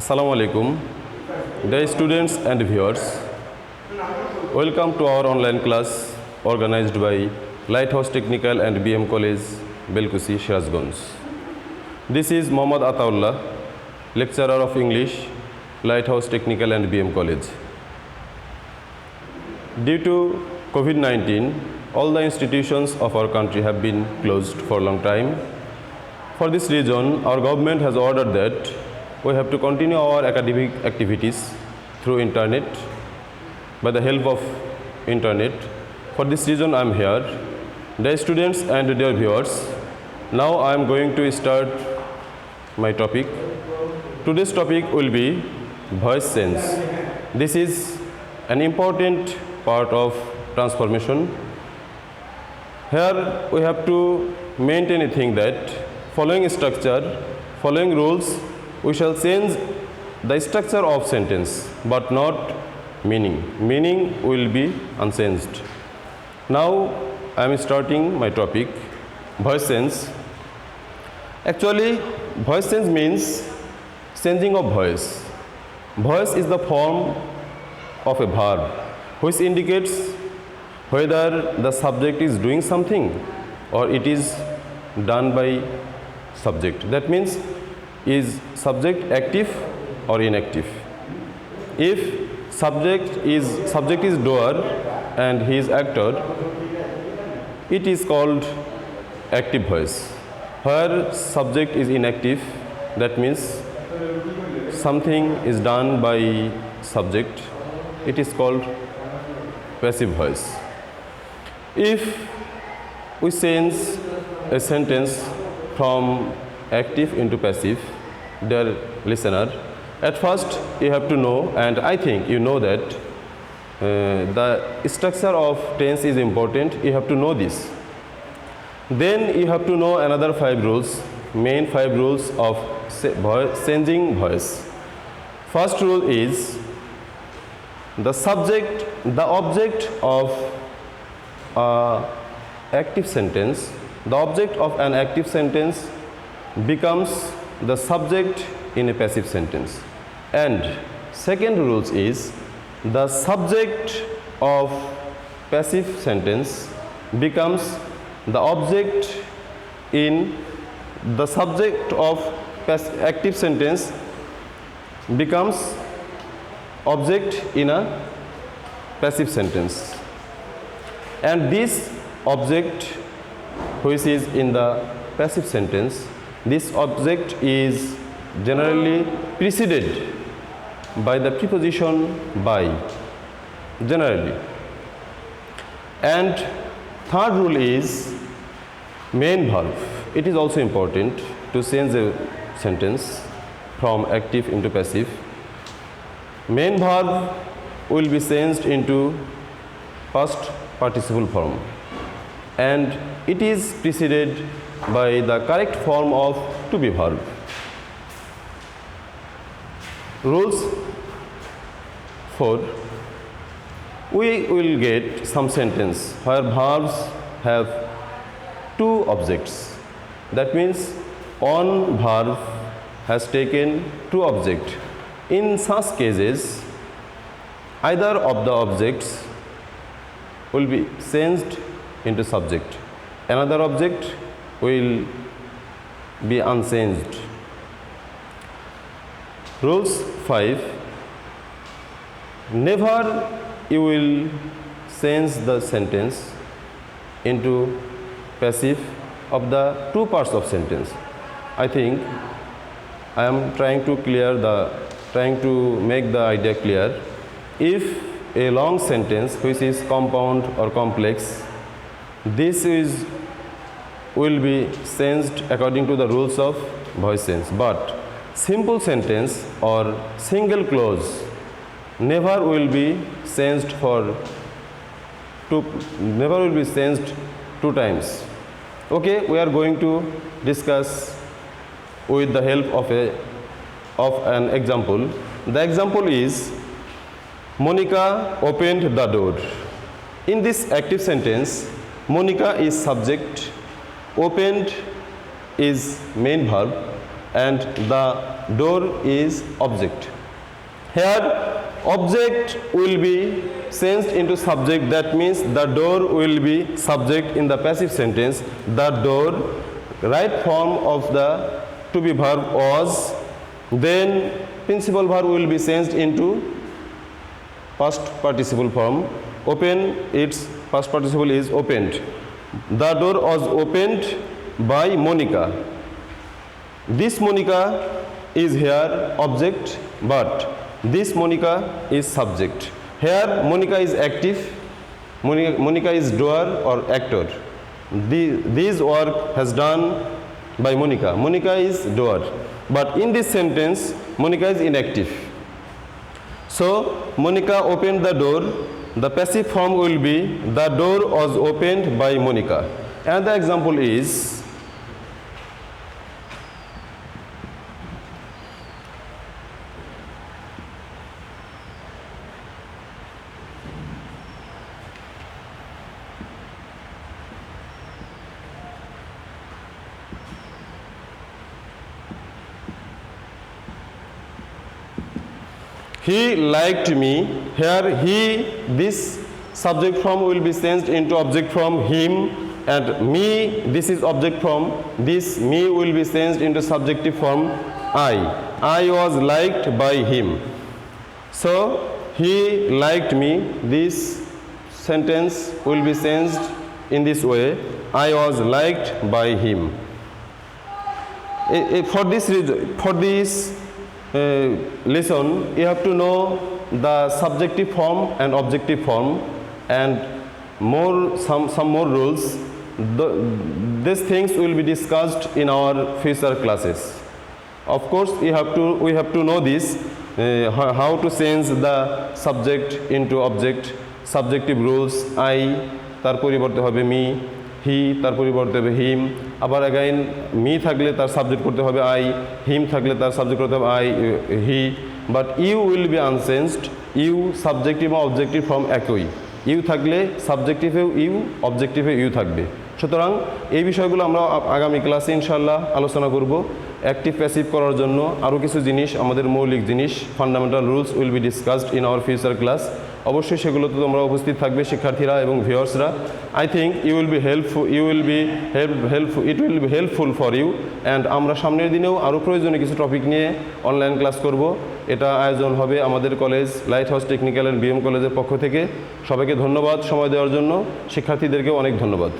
Assalamu alaikum, dear students and viewers. Welcome to our online class organized by Lighthouse Technical and BM College, Belkusi, Shirazganj. This is Mohammad Ataullah, lecturer of English, Lighthouse Technical and BM College. Due to COVID-19, all the institutions of our country have been closed for a long time. For this reason, our government has ordered that we have to continue our academic activities through internet, by the help of internet. For this reason, I am here. Dear students and dear viewers, now I am going to start my topic. Today's topic will be voice change. This is an important part of transformation. Here we have to maintain a thing that following structure, following rules, we shall change the structure of sentence but not meaning. Meaning will be unchanged. Now I am starting my topic, voice change. Actually, voice change means changing of voice. Voice is the form of a verb which indicates whether the subject is doing something or it is done by subject. That means, is subject active or inactive? If subject is doer and he is actor, it is called active voice. Where subject is inactive, that means something is done by subject, it is called passive voice. If we change a sentence from active into passive, dear listener, at first you have to know, and I think you know that the structure of tense is important. You have to know this. Then you have to know another 5 rules, main 5 rules of changing voice. First rule is the object of active sentence, the object of an active sentence becomes the subject in a passive sentence. And second rule is the subject of passive sentence becomes the object in the subject of active sentence becomes object in a passive sentence. And this object which is in the passive sentence, this object is generally preceded by the preposition by, generally. And third rule is main verb. It is also important to change a sentence from active into passive. Main verb will be changed into past participle form, and it is preceded by the correct form of to be verb. Rules 4. We will get some sentence where verbs have 2 objects. That means one verb has taken 2 objects. In such cases, either of the objects will be changed into subject. Another object will be unchanged. Rules 5. Never you will change the sentence into passive of the 2 parts of sentence. I think I am trying to make the idea clear. If a long sentence which is compound or complex, this will be changed according to the rules of voice change. But simple sentence or single clause never will be changed 2 times. Okay, we are going to discuss with the help of an example. The example is Monica opened the door. In this active sentence, Monica is subject, opened is main verb, and the door is object. Here object will be changed into subject, that means the door will be subject in the passive sentence. The door, right form of the to be verb was, then principal verb will be changed into past participle form. Open, its past participle is opened. The door was opened by Monica. This Monica is here object, but this Monica is subject. Here Monica is active, Monica is doer or actor. This work has done by Monica. Monica is doer, but in this sentence Monica is inactive. So Monica opened the door. The passive form will be the door was opened by Monica. Another example is, he liked me. Here he, this subject form will be changed into object form him, and me, this is object form, this me will be changed into subjective form I. I was liked by him. So he liked me, this sentence will be changed in this way, I was liked by him. For this lesson, you have to know the subjective form and objective form, and some more rules. These things will be discussed in our future classes. Of course, we have to know this, how to change the subject into object, subjective rules. I তার পরিবর্তে হবে me, he তার পরিবর্তে হবে him, আবার again me থাকলে তার subject করতে হবে I, him থাকলে তার সাবজেক্ট করতে হবে I, he, but you will be unchanged. You subjective এবং অবজেক্টিভ ফর্ম একই, ইউ থাকলে সাবজেক্টিভেও ইউ, অবজেক্টিভে ইউ থাকবে। সুতরাং এই বিষয়গুলো আমরা আগামী ক্লাসে ইনশাআল্লাহ আলোচনা করব। অ্যাক্টিভ প্যাসিভ করার জন্য আরও কিছু জিনিস, আমাদের মৌলিক জিনিস, fundamental rules will be discussed in our future class. অবশ্যই সেগুলোতে তোমরা উপস্থিত থাকবে শিক্ষার্থীরা এবং ভিউয়ার্সরা। I think it will be helpful for you, and আমরা সামনের দিনেও আরও প্রয়োজনীয় কিছু টপিক নিয়ে অনলাইন ক্লাস করব। এটা আয়োজন হবে আমাদের college light house technical and BM কলেজের পক্ষ থেকে। সবাইকে ধন্যবাদ সময় দেওয়ার জন্য, শিক্ষার্থীদেরকেও অনেক ধন্যবাদ।